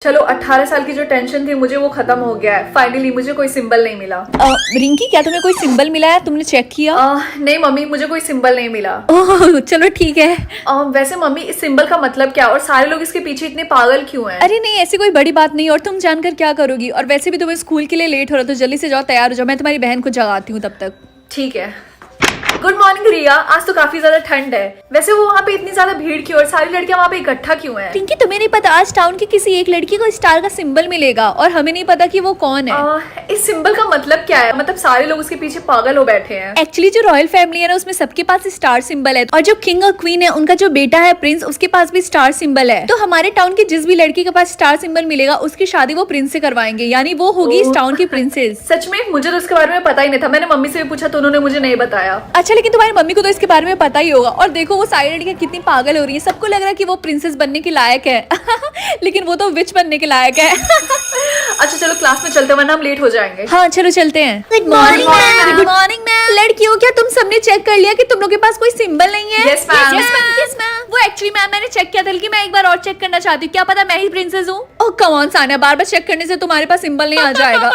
चलो 18 साल की जो टेंशन थी मुझे वो खत्म हो गया है। फाइनली मुझे कोई सिंबल नहीं मिला। रिंकी, क्या तुम्हें कोई सिंबल मिला है? तुमने चेक किया? नहीं मम्मी, मुझे कोई सिंबल नहीं मिला। ओह चलो ठीक है। वैसे मम्मी, इस सिंबल का मतलब क्या और सारे लोग इसके पीछे इतने पागल क्यों हैं? अरे नहीं, ऐसी कोई बड़ी बात नहीं। और तुम जानकर क्या करोगी? और वैसे भी तुम्हें स्कूल के लिए लेट हो रहा, तो जल्दी से जाओ, तैयार हो जाओ। मैं तुम्हारी बहन को जगाती हूँ तब तक। ठीक है। गुड मॉर्निंग रिया, आज तो काफी ज्यादा ठंड है। वैसे वो वहाँ पे इतनी ज्यादा भीड़ क्यों और सारी लड़कियां वहाँ पे इकट्ठा क्यों हैं? रिंकी, तुम्हें नहीं पता आज टाउन की किसी एक लड़की को स्टार का सिंबल मिलेगा और हमें नहीं पता कि वो कौन है। इस सिंबल का मतलब क्या है? मतलब सारे लोग उसके पीछे पागल हो बैठे हैं। एक्चुअली जो रॉयल फैमिली है ना, उसमें सबके पास स्टार सिंबल है। और जो किंग और क्वीन है, उनका जो बेटा है प्रिंस, उसके पास भी स्टार सिंबल है। तो हमारे टाउन की जिस भी लड़की के पास स्टार सिंबल मिलेगा, उसकी शादी वो प्रिंस से करवाएंगे, यानी वो होगी इस टाउन की प्रिंसेस। सच में? मुझे तो इसके बारे में पता ही नहीं था। मैंने मम्मी से भी पूछा तो उन्होंने मुझे नहीं बताया। अच्छा, लेकिन तुम्हारी मम्मी को तो इसके बारे में पता ही होगा। और देखो वो सारी लड़कियां कितनी पागल हो रही है। सबको लग रहा है कि वो प्रिंसेस बनने के लायक है लेकिन वो तो विच बनने के लायक है अच्छा चलो क्लास में चलते, वरना हम लेट हो जाएंगे। हाँ चलो चलते हैं। Good morning ma'am. Good morning ma'am. लड़कियों, क्या तुम सबने चेक कर लिया कि तुम लोग के पास कोई सिंबल नहीं है? Yes, ma'am. Yes, ma'am. वो एक्चुअली मैम मैंने चेक किया था, लेकिन मैं एक बार और चेक करना चाहती हूँ। क्या पता मैं ही प्रिंसेस हूँ। ओह कम ऑन सानिया, बार बार चेक करने से तुम्हारे पास सिंबल नहीं आ जाएगा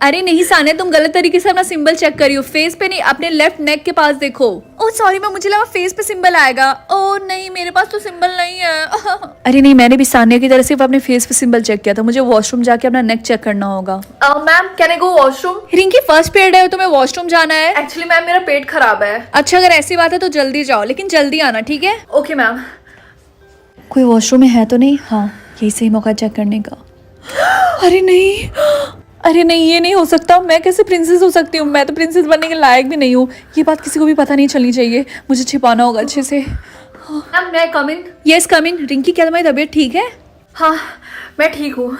अरे नहीं सानिया, तुम गलत तरीके से अपना सिंबल चेक करियो। फेस पे नहीं, अपने लेफ्ट नेक के पास देखो। ओह सॉरी मैम, मुझे लगा फेस पे सिंबल आएगा। ओह नहीं, मेरे पास तो सिंबल नहीं है अरे नहीं, मैंने भी सानिया की तरह सिर्फ अपने फेस पे सिंबल चेक किया था। मुझे वॉशरूम जाके अपना नेक चेक करना होगा। Ma'am can I go washroom? Rinki, first period है, तुम्हें वॉशरूम जाना है? एक्चुअली मैम मेरा पेट खराब है। अच्छा, अगर ऐसी बात है तो जल्दी जाओ, लेकिन जल्दी आना, ठीक है? Okay ma'am. कोई वॉशरूम में है तो नहीं? हाँ, यही सही मौका चेक करने का। अरे नहीं, अरे नहीं, ये नहीं हो सकता। मैं कैसे प्रिंसेस हो सकती हूँ? मैं तो प्रिंसेस बनने के लायक भी नहीं हूँ। ये बात किसी को भी पता नहीं चलनी चाहिए। मुझे छिपाना होगा अच्छे से। मैम मैं कम इन? यस कम इन। रिंकी, क्या तुम्हारी तबीयत ठीक है? हाँ मैं ठीक हूँ।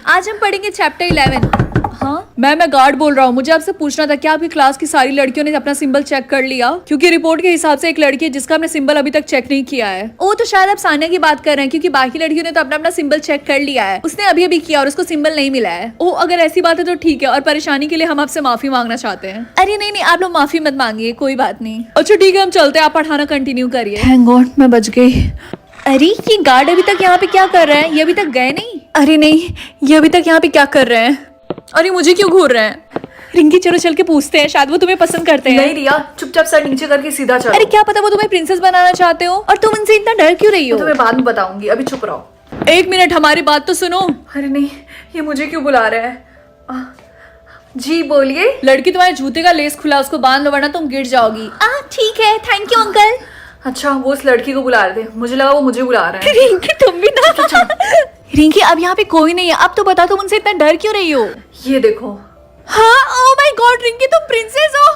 आज हम पढ़ेंगे चैप्टर 11। हाँ मैं गार्ड बोल रहा हूँ। मुझे आपसे पूछना था, क्या आपकी क्लास की सारी लड़कियों ने अपना सिंबल चेक कर लिया? क्योंकि रिपोर्ट के हिसाब से एक लड़की है जिसका हमने सिंबल अभी तक चेक नहीं किया है। ओ तो शायद आप सानिया की बात कर रहे हैं, क्योंकि बाकी लड़कियों ने तो अपना अपना सिंबल चेक कर लिया है। उसने अभी अभी किया और उसको सिंबल नहीं मिला है। ओ अगर ऐसी बात है तो ठीक है, और परेशानी के लिए हम आपसे माफी मांगना चाहते हैं। अरे नहीं नहीं, आप लोग माफी मत मांगिए, कोई बात नहीं। अच्छा ठीक है, हम चलते हैं, आप पढ़ाना कंटिन्यू करिए। थैंक गॉड, मैं बच गई। अरे ये गार्ड अभी तक यहाँ पे क्या कर रहे हैं? ये अभी तक गए नहीं? अरे नहीं, ये अभी तक यहाँ पे क्या कर रहे हैं? अरे मुझे क्यों घूर रहे हैं? रिंकी चलो चल के पूछते हैं, शायद वो तुम्हें पसंद करते हैं। नहीं रिया, चुपचाप सर नीचे करके सीधा चलो। अरे क्या पता वो तुम्हें प्रिंसेस बनाना चाहते हो, और तुम उनसे इतना डर क्यों रही हो? तुम्हें बाद में बताऊंगी, अभी चुप रहो। एक मिनट, हमारी बात तो सुनो। अरे नहीं, ये मुझे क्यों बुला रहा है? जी बोलिए। लड़की, तुम्हारे जूते का लेस खुला, उसको बांध लो वरना तुम गिर जाओगी। ठीक है, थैंक यू अंकल। अच्छा, वो उस लड़की को बुला रहे थे, मुझे लगा वो मुझे बुला रहा है। रिंकी तुम भी ना रिंकी, अब यहाँ पे कोई नहीं है। अब तो बताओ, तुम उनसे इतना डर क्यों रही हो? ये देखो। हाँ, ओह माय गॉड रिंकी, तुम प्रिंसेस हो।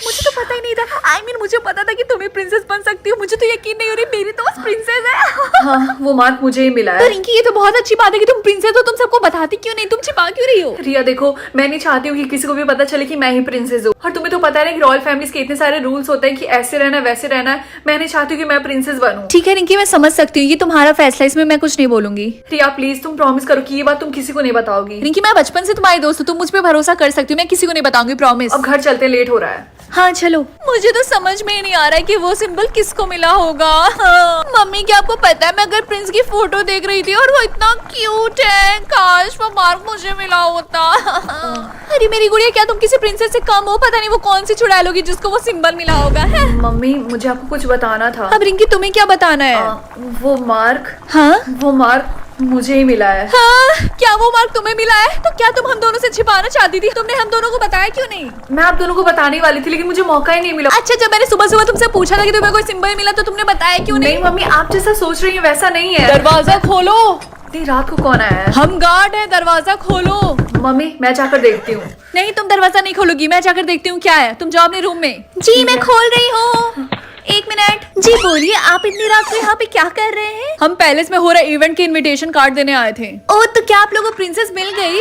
मुझे तो पता ही नहीं था। I mean, मुझे पता था कि तुम ही प्रिंसेस बन सकती हो। मुझे तो यकीन नहीं हो रही, मेरी तो बस प्रिंसेस है हाँ, वो मार्क मुझे ही मिला तो है। रिंकी, ये तो बहुत अच्छी बात है कि तुम प्रिंसेस हो। तुम सबको बताती क्यों नहीं? तुम छिपा क्यों रही हो? रिया देखो, मैं नहीं चाहती हूँ कि किसी को भी पता चले कि मैं ही प्रिंसेस हूँ। और तुम्हें तो पता है ना कि रॉयल फैमिलीज के इतने सारे रूल्स होते हैं कि ऐसे रहना है वैसे रहना है। मैं नहीं चाहती हूँ कि मैं प्रिंसेस बनूं। ठीक है रिंकी, मैं समझ सकती हूँ, ये तुम्हारा फैसला, इसमें मैं कुछ नहीं बोलूंगी। रिया प्लीज तुम प्रॉमिस करो कि ये बात तुम किसी को नहीं बताओगी। रिंकी, मैं बचपन से तुम्हारी दोस्त हूँ, तुम मुझ पे भरोसा कर सकती हो। मैं किसी को नहीं बताऊंगी, प्रॉमिस। अब घर चलते, लेट हो रहा है। हाँ चलो। मुझे तो समझ में ही नहीं आ रहा है कि वो सिंबल किसको मिला होगा। हाँ। मम्मी, क्या आपको पता है, मैं अगर प्रिंस की फोटो देख रही थी और वो इतना क्यूट है, काश वो मार्क मुझे मिला होता अरे मेरी गुड़िया, क्या तुम किसी प्रिंसेस से कम हो? पता नहीं वो कौन सी चुड़ैल होगी जिसको वो सिंबल मिला होगा है? मम्मी मुझे आपको कुछ बताना था। अब रिंकी, तुम्हें क्या बताना है? वो मार्क, हाँ वो मार्क मुझे ही मिला है। हाँ, क्या वो मार्क तुम्हें मिला है? तो क्या तुम हम दोनों से छिपाना चाहती थी? तुमने हम दोनों को बताया क्यों नहीं? मैं आप दोनों को बताने वाली थी, लेकिन मुझे मौका ही नहीं मिला। अच्छा, जब मैंने सुबह सुबह तुमसे पूछा था कि तुम्हें कोई सिंबल मिला, तो तुमने बताया क्यों नहीं? नहीं मम्मी, आप जैसा सोच रही है वैसा नहीं है। दरवाजा खोलो। इतनी रात को कौन आया है? हम गार्ड है, दरवाजा खोलो। मम्मी मैं जाकर देखती हूँ। नहीं, तुम दरवाजा नहीं खोलोगी, मैं जाकर देखती हूँ क्या है। तुम जाओ अपने रूम में। जी मैं खोल रही हूँ, एक मिनट। जी बोलिए, आप इतनी रात को यहाँ पे क्या कर रहे हैं? हम पैलेस में हो रहे इवेंट के इनविटेशन कार्ड देने आए थे। ओह, तो क्या आप लोगों को प्रिंसेस मिल गई?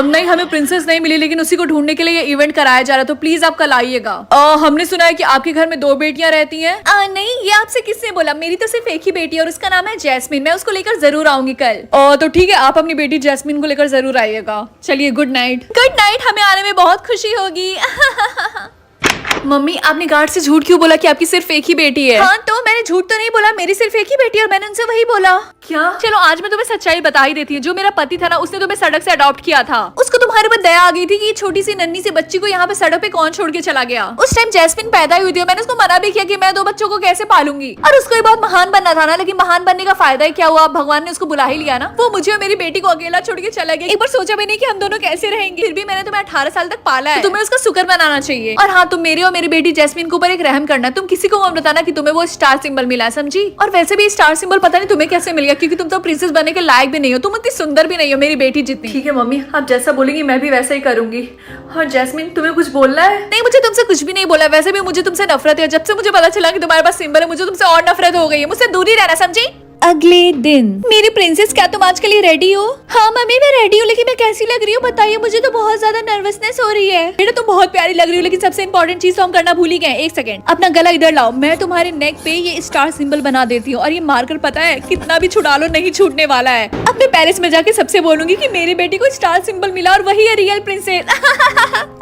नहीं, हमें प्रिंसेस नहीं मिली, लेकिन उसी को ढूंढने के लिए ये इवेंट कराया जा रहा है, तो प्लीज आप कल आइएगा। हमने सुना है कि आपके घर में 2 बेटियां रहती हैं। नहीं, ये आपसे किसने बोला? मेरी तो सिर्फ एक ही बेटी है और उसका नाम है जैस्मिन। मैं उसको लेकर जरूर आऊंगी कल। तो ठीक है, आप अपनी बेटी जैस्मिन को लेकर जरूर आइएगा। चलिए, गुड नाइट। गुड नाइट, हमें आने में बहुत खुशी होगी मम्मी आपने गार्ड से झूठ क्यों बोला कि आपकी सिर्फ एक ही बेटी है? हाँ तो मैंने झूठ तो नहीं बोला, मेरी सिर्फ एक ही बेटी है और मैंने उनसे वही बोला। क्या? चलो आज मैं तुम्हें सच्चाई बता ही देती हूँ। जो मेरा पति था ना, उसने तुम्हें सड़क से अडॉप्ट किया था। उसको तुम्हारे ऊपर दया आ गई थी कि छोटी सी नन्ही सी बच्ची को यहाँ पे सड़क पे कौन छोड़ के चला गया। उस टाइम जैस्मिन पैदा हुई थी और मैंने उसको मना भी किया कि मैं 2 बच्चों को कैसे पालूंगी, और उसको भी बहुत महान बनना था ना। लेकिन महान बनने का फायदा ही क्या हुआ, भगवान ने उसको बुला ही लिया ना। वो मुझे और मेरी बेटी को अकेला छोड़ के चला गया। एक बार सोचा भी नहीं कि हम दोनों कैसे रहेंगे। फिर भी मैंने तुम्हें 18 साल तक पाला है, तो तुम्हें उसका शुक्र मनाना चाहिए। और हाँ, तुम मेरे और मेरी बेटी जैस्मिन के ऊपर एक रहम करना। तुम किसी को मत बताना कि तुम्हें वो स्टार सिंबल मिला, समझी? और वैसे भी स्टार सिंबल पता नहीं तुम्हें कैसे मिल गया, क्योंकि तुम तो प्रिंसेस बनने के लायक भी नहीं हो। तुम इतनी सुंदर भी नहीं हो मेरी बेटी जितनी। ठीक है मम्मी, आप जैसा बोलेंगी मैं भी वैसा ही करूंगी। और जैस्मिन, तुम्हें कुछ बोलना है? नहीं, मुझे तुमसे कुछ भी नहीं बोला। वैसे भी मुझे तुमसे नफरत है। जब से मुझे पता चला कि तुम्हारे पास सिंबल है, मुझे तुमसे और नफरत हो गई है। मुझसे दूर ही रहना, समझी? अगले दिन। मेरी प्रिंसेस, क्या तुम आज के लिए रेडी हो? हाँ मम्मी मैं रेडी हूँ, लेकिन मैं कैसी लग रही हूँ बताइए? मुझे तो बहुत ज्यादा नर्वसनेस हो रही है। बेटा तुम बहुत प्यारी लग रही हो, लेकिन सबसे इंपॉर्टेंट चीज तो हम करना भूल ही गए। एक सेकंड, अपना गला इधर लाओ। मैं तुम्हारे नेक पे ये स्टार सिंबल बना देती हूँ, और ये मार्कर पता है कितना भी छुड़ा लो नहीं छूटने वाला है। अब मैं पेरिस में जाके सबसे बोलूंगी कि मेरी बेटी को स्टार सिंबल मिला और वही है real princess.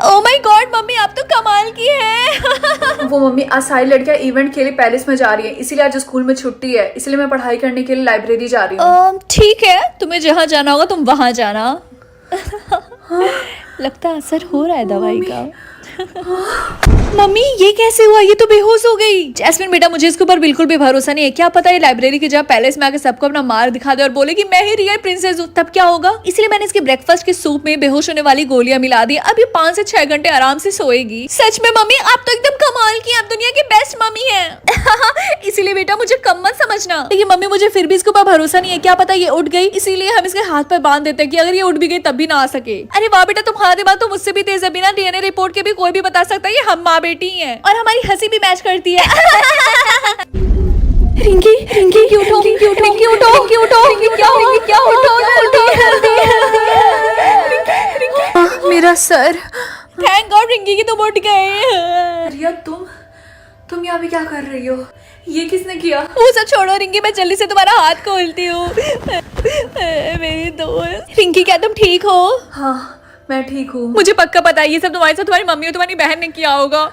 Oh my God mummy, आप तो कमाल की है। वो मम्मी, आज सारी लड़कियां इवेंट के लिए पेरिस में जा रही हैं, इसीलिए आज स्कूल में छुट्टी है, इसलिए मैं पढ़ाई करने के लिए लाइब्रेरी जा रही हूँ। ठीक है, तुम्हें जहाँ जाना होगा तुम वहाँ जाना। लगता है असर हो रहा है दवाई का। मम्मी ये कैसे हुआ? ये तो बेहोश हो गई। जैस्मिन बेटा, मुझे इसके ऊपर बिल्कुल भी भरोसा नहीं है। क्या पता ये लाइब्रेरी के जहाँ पैलेस में आके सबको अपना मार दिखा दे और बोले कि मैं ही रियल प्रिंसेस हूँ, तब क्या होगा? इसलिए मैंने इसके ब्रेकफास्ट के सूप में बेहोश होने वाली गोलियां मिला दी। अब ये 5 से 6 घंटे आराम से सोएगी। सच में मम्मी आप तो एकदम कमाल की, आप दुनिया की बेस्ट मम्मी है। इसीलिए बेटा मुझे कम मत समझना। लेकिन मम्मी मुझे फिर भी इसके ऊपर भरोसा नहीं है। क्या पता ये उठ गई, इसीलिए हम इसके हाथ पर बांध देते हैं कि अगर ये उठ भी गई तब भी ना आ सके। अरे वाह बेटा, तुम्हारा दिमाग तो मुझसे भी तेज है। बिना डीएनए रिपोर्ट के भी कोई भी बता सकता है ये हम माँ बेटी हैं, और हमारी हंसी भी मैच करती है। रिंकी रिंकी उठो, रिंकी उठो, रिंकी उठो, रिंकी उठो, रिंकी क्या हुआ? क्या उठो जल्दी। मेरा सर। थैंक गॉड रिंकी की तुम उठ गए। रिया, तुम यहाँ पे क्या कर रही हो? ये किसने किया? वो सब छोड़ो रिंकी, मैं जल्दी से तुम्हारा हाथ खोलती हूँ। मेरी दोस्त रिंकी, क्या तुम ठीक हो? हाँ मैं ठीक हूँ। मुझे पक्का पता है ये सब तुम्हारे साथ तुम्हारी मम्मी और तुम्हारी बहन ने किया होगा।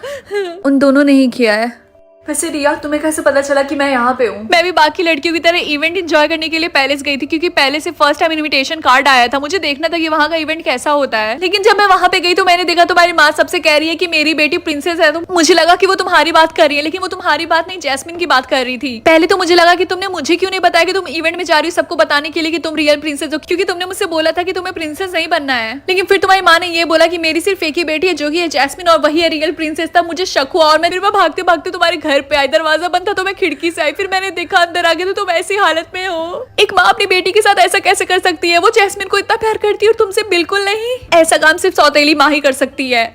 उन दोनों ने ही किया है। वैसे रिया, तुम्हें कैसे पता चला कि मैं यहाँ पे हूँ? मैं भी बाकी लड़कियों की तरह इवेंट एंजॉय करने के लिए पैलेस गई थी, क्योंकि पहले से फर्स्ट टाइम इनविटेशन कार्ड आया था। मुझे देखना था कि वहाँ का इवेंट कैसा होता है। लेकिन जब मैं वहाँ पे गई तो मैंने देखा तुम्हारी माँ सबसे कह रही है कि मेरी बेटी प्रिंसेस है। तो मुझे लगा कि वो तुम्हारी बात कर रही है, लेकिन वो तुम्हारी बात नहीं जैस्मिन की बात कर रही थी। पहले तो मुझे लगा कि तुमने मुझे क्यों नहीं बताया कि तुम इवेंट में जा रही हो सबको बताने के लिए कि तुम रियल प्रिंसेस हो, क्योंकि तुमने मुझसे बोला था कि तुम्हें प्रिंसेस नहीं बनना है। लेकिन फिर तुम्हारी माँ ने ये बोला कि मेरी सिर्फ एक ही बेटी है जो कि है जैस्मिन, और वही है रियल प्रिंसेस। तब मुझे शक हुआ और मैं फिर भागते भागते तुम्हारे घर पे आई। दरवाजा बंद था तो मैं खिड़की से आई, फिर मैंने देखा अंदर आ गया तो तुम ऐसी हालत में हो। एक माँ अपनी बेटी के साथ ऐसा कैसे कर सकती है? वो जैस्मिन को इतना प्यार करती है और तुमसे बिल्कुल नहीं। ऐसा काम सिर्फ सौतेली माँ ही कर सकती है।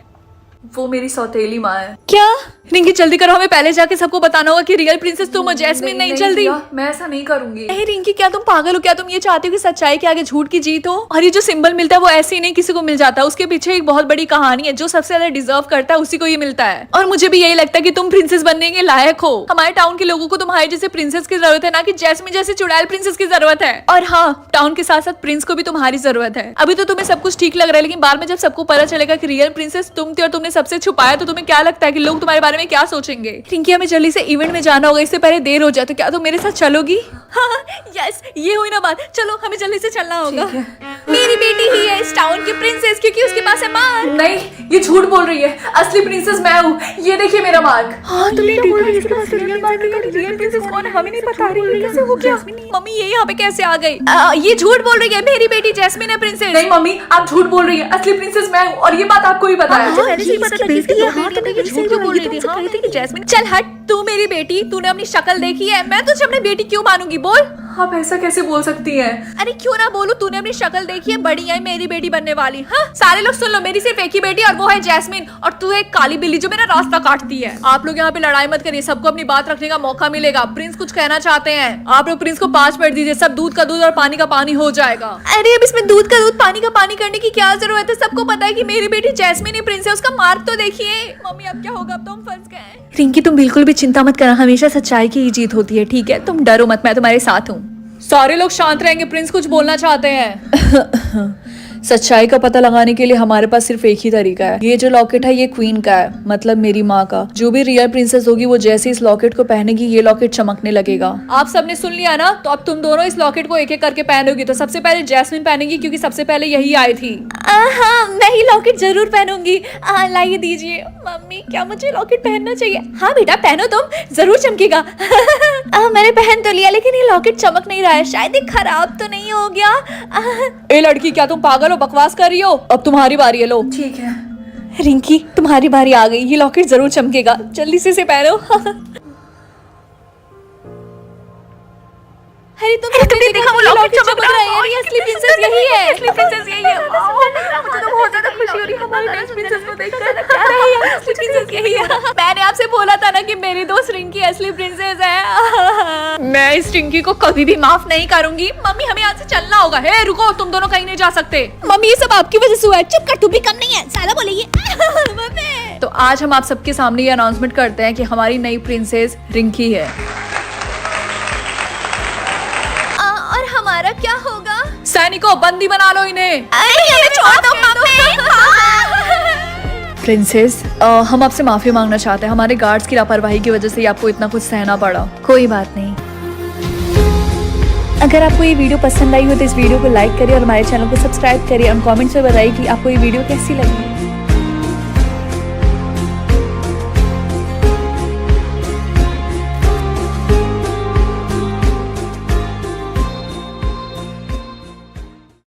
वो मेरी सौतेली माँ है। क्या? रिंकी जल्दी करो, हमें पहले जाके सबको बताना होगा कि रियल प्रिंसेस तुम हो, जैस्मिन नहीं। जल्दी। रिया, मैं ऐसा नहीं करूंगी। अरे रिंकी, क्या तुम पागल हो? क्या तुम ये चाहती हो कि सच्चाई के आगे झूठ की जीत हो? और ये जो सिंबल मिलता है वो ऐसे ही नहीं किसी को मिल जाता, उसके पीछे एक बहुत बड़ी कहानी है। जो सबसे ज्यादा डिजर्व करता है उसी को ये मिलता है। और मुझे भी यही लगता है कि तुम प्रिंसेस बनने के लायक हो। हमारे टाउन के लोगों को तुम्हारे जैसे प्रिंसेस की जरूरत है, ना कि जैस्मिन जैसे चुड़ैल प्रिंसेस की जरूरत है। और हाँ, टाउन के साथ साथ प्रिंस को भी तुम्हारी जरूरत है। अभी तो तुम्हें सब कुछ ठीक लग रहा है, लेकिन बाद में जब सबको पता चलेगा कि रियल प्रिंसेस तुम थी और तुमने सबसे छुपाया, तो तुम्हें क्या लगता है कि लोग तुम्हारे बारे में क्या सोचेंगे? रिंकी, हमें जल्दी से इवेंट में जाना होगा, इससे पहले देर हो जाए। तो क्या तुम मेरे साथ चलोगी? हाँ यस, ये हुई ना बात। चलो हमें जल्दी से चलना होगा। मेरी बेटी ही है इस टाउन की प्रिंसेस, क्योंकि उसके पास है मार्क। नहीं, ये झूठ बोल रही है। असली प्रिंसेस मैं हूँ। ये देखिए मेरा मार्क। हाँ तुमने बोल रही है इसके पास रियल मार्क है। रियल प्रिंसेस कौन है हमें नहीं पता। रही कैसे हो गया? मम्मी ये यहाँ पे कैसे आ गई? ये झूठ बोल रही है। मेरी बेटी जैस्मिन है प्रिंसेस। नहीं मम्मी, आप झूठ बोल रही है। असली प्रिंसेस मैं हूँ, और ये बात आपको ही पता है। चल हट, तू मेरी बेटी, तूने अपनी शक्ल देखी है? मैं तुझे अपनी बेटी क्यों मानूंगी? बोल। आप ऐसा कैसे बोल सकती हैं? अरे क्यों ना बोलूं, तूने अपनी शक्ल देखी है, बड़ी है मेरी बेटी बनने वाली। हाँ सारे लोग सुन लो, मेरी सिर्फ एक ही बेटी और वो है जैस्मिन, और तू है एक काली बिल्ली जो मेरा रास्ता काटती है। आप लोग यहाँ पे लड़ाई मत करिए, सबको अपनी बात रखने का मौका मिलेगा। प्रिंस कुछ कहना चाहते हैं, आप लोग प्रिंस को 5 मिनट दीजिए, सब दूध का दूध और पानी का पानी हो जाएगा। अरे अब इसमें दूध का दूध पानी का पानी करने की क्या जरूरत है? सबको पता है कि मेरी बेटी जैस्मिन ही प्रिंस है। उसका मार्क तो देखिए। मम्मी अब क्या होगा? अब तो हम फंस गए। रिंकी तुम बिल्कुल भी चिंता मत करना, हमेशा सच्चाई की ही जीत होती है, ठीक है? तुम डरो मत, मैं तुम्हारे साथ हूँ। सारे लोग शांत रहेंगे, प्रिंस कुछ बोलना चाहते हैं। सच्चाई का पता लगाने के लिए हमारे पास सिर्फ एक ही तरीका है। ये जो लॉकेट है ये क्वीन का है, मतलब मेरी माँ का। जो भी रियल प्रिंसेस होगी वो जैसे इस लॉकेट को पहनेगी ये लॉकेट चमकने लगेगा। आप सबने सुन लिया ना, तो अब तुम दोनों इस लॉकेट को एक एक करके पहनोगी। तो सबसे पहले जैस्मिन पहनेगी क्योंकि सबसे पहले यही आई थी। हाँ, मैं ही लॉकेट जरूर पहनूंगी। लाइए दीजिए। मम्मी, क्या मुझे लॉकेट पहनना चाहिए? हाँ बेटा पहनो, तुम जरूर चमकेगा। मैंने पहन तो लिया लेकिन ये लॉकेट चमक नहीं रहा है, शायद ये खराब तो नहीं हो गया। ए लड़की, क्या तुम पागल हो? बकवास कर रही हो? अब तुम्हारी बारी है, लो। ठीक है। रिंकी, तुम्हारी बारी आ गई। ये लॉकेट जरूर चमकेगा, जल्दी से इसे पहनो। अरे तुमने देखा वो लॉकेट चमक रहा है यार, ये असली प्रिंसेस यही है। असली प्रिंसेस यही है। मुझे तो बहुत ज्यादा खुशी हो रही है हमारी नेक्स्ट प्रिंसेस को देखकर। क्या रही है? असली प्रिंसेस यही है। मैंने आपसे बोला था ना कि मेरी दोस्त रिंकी असली प्रिंसेस है। मैं इस रिंकी को कभी भी माफ नहीं करूंगी। मम्मी, हमें यहाँ से चलना होगा। हे रुको, तुम दोनों कहीं नहीं जा सकते। मम्मी, ये सब आपकी वजह से हुआ है। चुप कर, तू भी कम नहीं है, ज्यादा बोलेगी। तो आज हम आप सबके सामने ये अनाउंसमेंट करते हैं कि हमारी नई प्रिंसेस रिंकी है। और हमारा क्या होगा? सैनिकों, बंदी बना लो इन्हें। हमें छोड़ दो मम्मी। प्रिंसेस, हम आपसे माफी मांगना चाहते हैं। हमारे गार्ड्स की लापरवाही की वजह से आपको इतना कुछ सहना पड़ा। कोई बात नहीं। अगर आपको ये वीडियो पसंद आई हो तो इस वीडियो को लाइक करिए और हमारे चैनल को सब्सक्राइब करिए और कमेंट्स में बताइए कि आपको ये वीडियो कैसी लगी।